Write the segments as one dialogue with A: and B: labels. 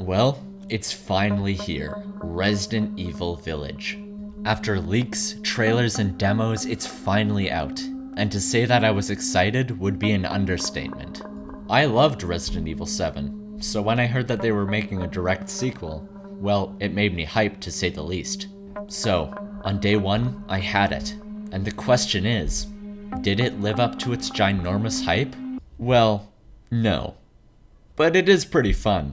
A: Well, it's finally here, Resident Evil Village. After leaks, trailers, and demos, it's finally out. And to say that I was excited would be an understatement. I loved Resident Evil 7, so when I heard that they were making a direct sequel, well, it made me hyped to say the least. So, on day one, I had it. And the question is, did it live up to its ginormous hype? Well, no. But it is pretty fun.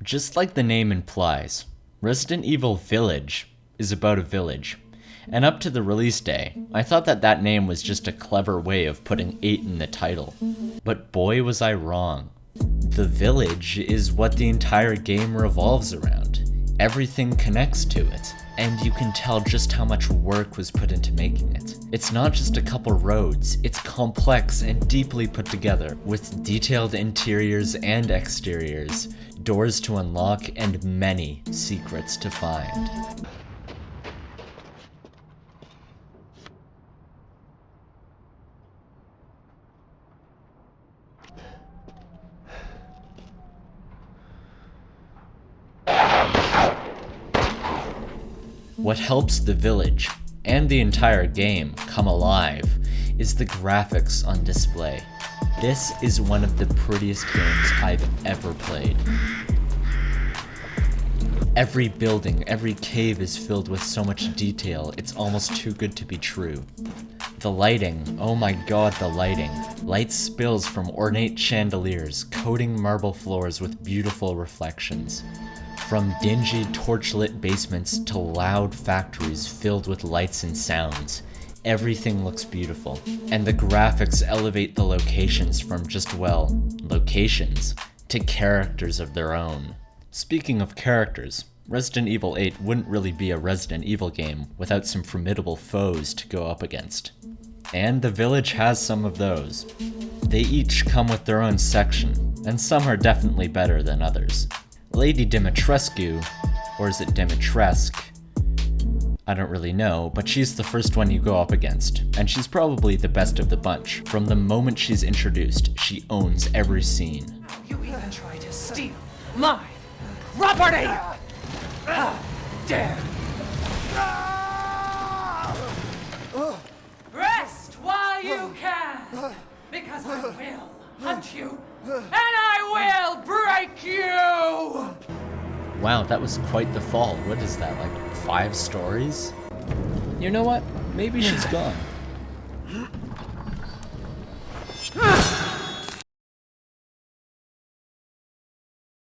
A: Just like the name implies, Resident Evil Village is about a village. And up to the release day, I thought that name was just a clever way of putting 8 in the title. But boy was I wrong. The village is what the entire game revolves around. Everything connects to it, and you can tell just how much work was put into making it. It's not just a couple roads, it's complex and deeply put together, with detailed interiors and exteriors, doors to unlock, and many secrets to find. What helps the village, and the entire game, come alive is the graphics on display. This is one of the prettiest games I've ever played. Every building, every cave is filled with so much detail, it's almost too good to be true. The lighting, oh my god, the lighting. Light spills from ornate chandeliers, coating marble floors with beautiful reflections. From dingy, torchlit basements to loud factories filled with lights and sounds, everything looks beautiful. And the graphics elevate the locations from just, well, locations, to characters of their own. Speaking of characters, Resident Evil 8 wouldn't really be a Resident Evil game without some formidable foes to go up against. And the village has some of those. They each come with their own section, and some are definitely better than others. Lady Dimitrescu, or is it Dimitrescu? I don't really know, but she's the first one you go up against, and she's probably the best of the bunch. From the moment she's introduced, she owns every scene.
B: You even try to steal my property! Dare! Rest while you can, because I will hunt you, and I will break you!
A: Wow, that was quite the fall. What is that, like 5 stories? You know what? Maybe she's gone.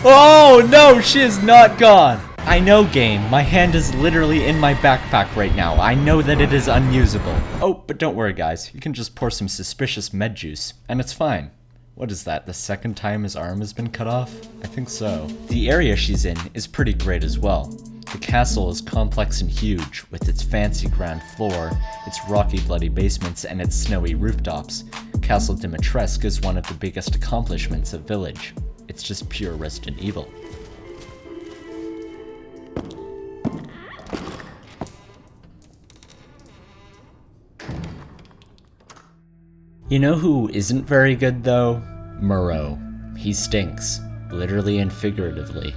A: Oh no, she is not gone! I know, game. My hand is literally in my backpack right now. I know that it is unusable. Oh, but don't worry guys, you can just pour some suspicious med juice, and it's fine. What is that, the second time his arm has been cut off? I think so. The area she's in is pretty great as well. The castle is complex and huge, with its fancy ground floor, its rocky bloody basements, and its snowy rooftops. Castle Dimitrescu is one of the biggest accomplishments of Village. It's just pure Resident Evil. You know who isn't very good though? Moreau. He stinks, literally and figuratively.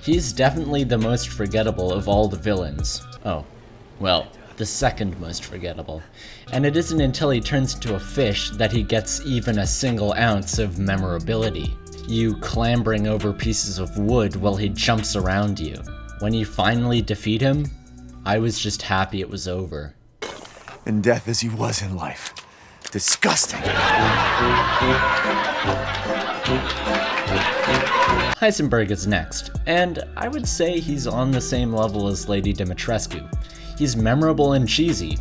A: He's definitely the most forgettable of all the villains. Oh, well, the second most forgettable. And it isn't until he turns into a fish that he gets even a single ounce of memorability. You clambering over pieces of wood while he jumps around you. When you finally defeat him, I was just happy it was over.
C: In death as he was in life. Disgusting.
A: Heisenberg is next, and I would say he's on the same level as Lady Dimitrescu. He's memorable and cheesy.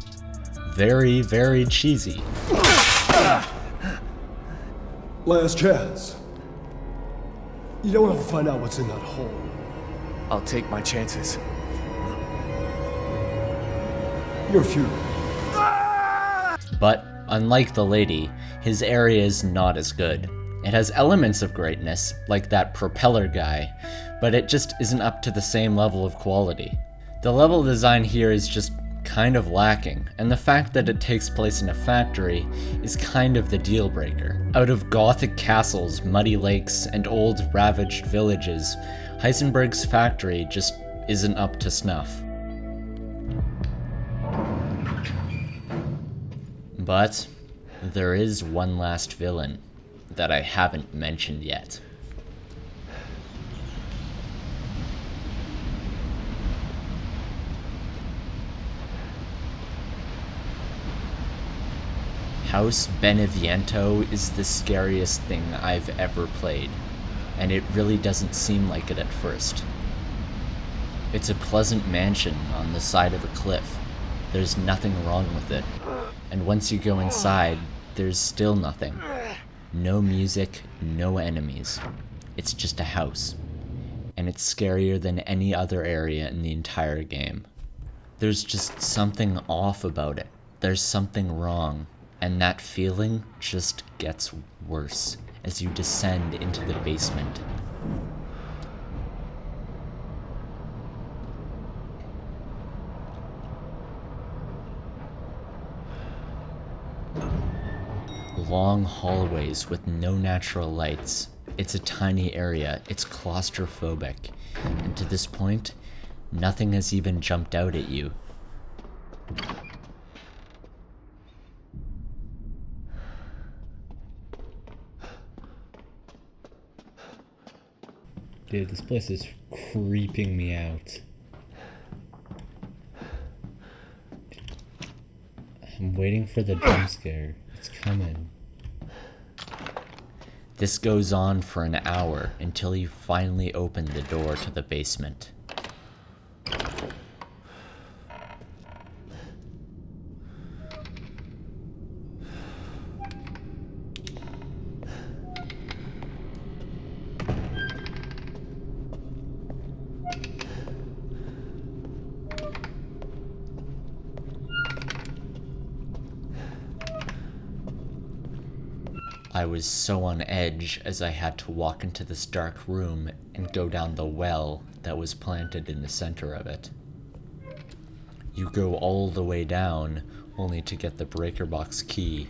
A: Very, very cheesy.
D: Last chance. You don't want to find out what's in that hole.
C: I'll take my chances.
D: You're futile.
A: But, unlike the lady, his area is not as good. It has elements of greatness, like that propeller guy, but it just isn't up to the same level of quality. The level design here is just kind of lacking, and the fact that it takes place in a factory is kind of the deal breaker. Out of gothic castles, muddy lakes, and old ravaged villages, Heisenberg's factory just isn't up to snuff. But there is one last villain that I haven't mentioned yet. House Beneviento is the scariest thing I've ever played, and it really doesn't seem like it at first. It's a pleasant mansion on the side of a cliff. There's nothing wrong with it, and once you go inside, there's still nothing. No music, no enemies. It's just a house, and it's scarier than any other area in the entire game. There's just something off about it. There's something wrong. And that feeling just gets worse as you descend into the basement. Long hallways with no natural lights. It's a tiny area, it's claustrophobic, and to this point, nothing has even jumped out at you. Dude, this place is creeping me out. I'm waiting for the jump scare. It's coming. This goes on for an hour until you finally open the door to the basement. I was so on edge as I had to walk into this dark room and go down the well that was planted in the center of it. You go all the way down, only to get the breaker box key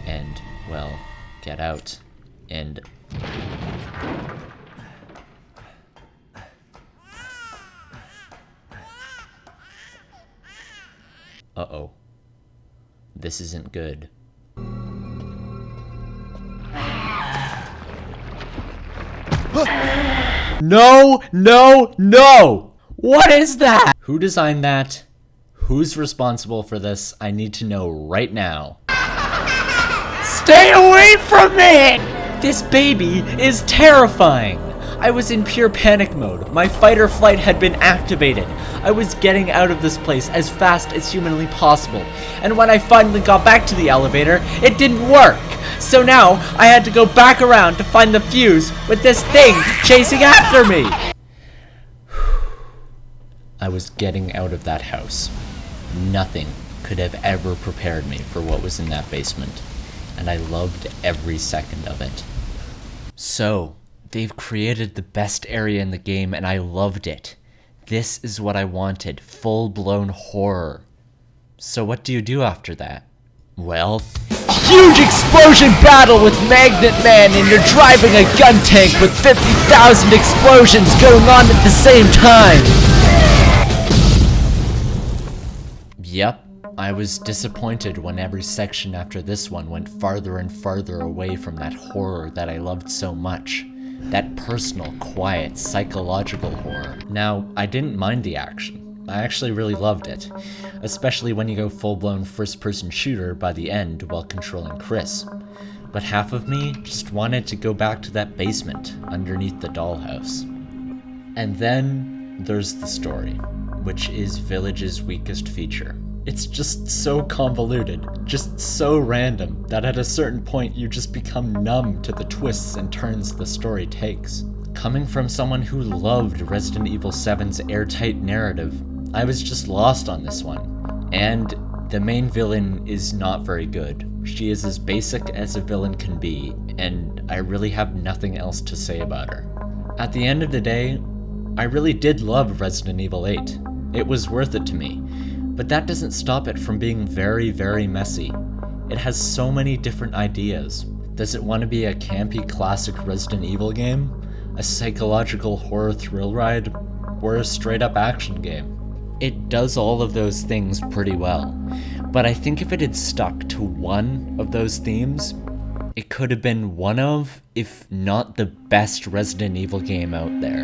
A: and, well, get out. And... uh-oh. This isn't good. No, no, no! What is that? Who designed that? Who's responsible for this? I need to know right now. Stay away from me! This baby is terrifying. I was in pure panic mode. My fight or flight had been activated. I was getting out of this place as fast as humanly possible. And when I finally got back to the elevator, it didn't work. So now, I had to go back around to find the fuse with this thing chasing after me! I was getting out of that house. Nothing could have ever prepared me for what was in that basement, and I loved every second of it. So, they've created the best area in the game, and I loved it. This is what I wanted, full-blown horror. So what do you do after that? Well, huge explosion battle with Magnet Man, and you're driving a gun tank with 50,000 explosions going on at the same time! Yep, I was disappointed when every section after this one went farther and farther away from that horror that I loved so much. That personal, quiet, psychological horror. Now, I didn't mind the action. I actually really loved it, especially when you go full-blown first-person shooter by the end while controlling Chris. But half of me just wanted to go back to that basement underneath the dollhouse. And then there's the story, which is Village's weakest feature. It's just so convoluted, just so random, that at a certain point you just become numb to the twists and turns the story takes. Coming from someone who loved Resident Evil 7's airtight narrative, I was just lost on this one. And the main villain is not very good. She is as basic as a villain can be, and I really have nothing else to say about her. At the end of the day, I really did love Resident Evil 8. It was worth it to me, but that doesn't stop it from being very, very messy. It has so many different ideas. Does it want to be a campy classic Resident Evil game? A psychological horror thrill ride? Or a straight-up action game? It does all of those things pretty well, but I think if it had stuck to one of those themes, it could have been one of, if not the best Resident Evil game out there.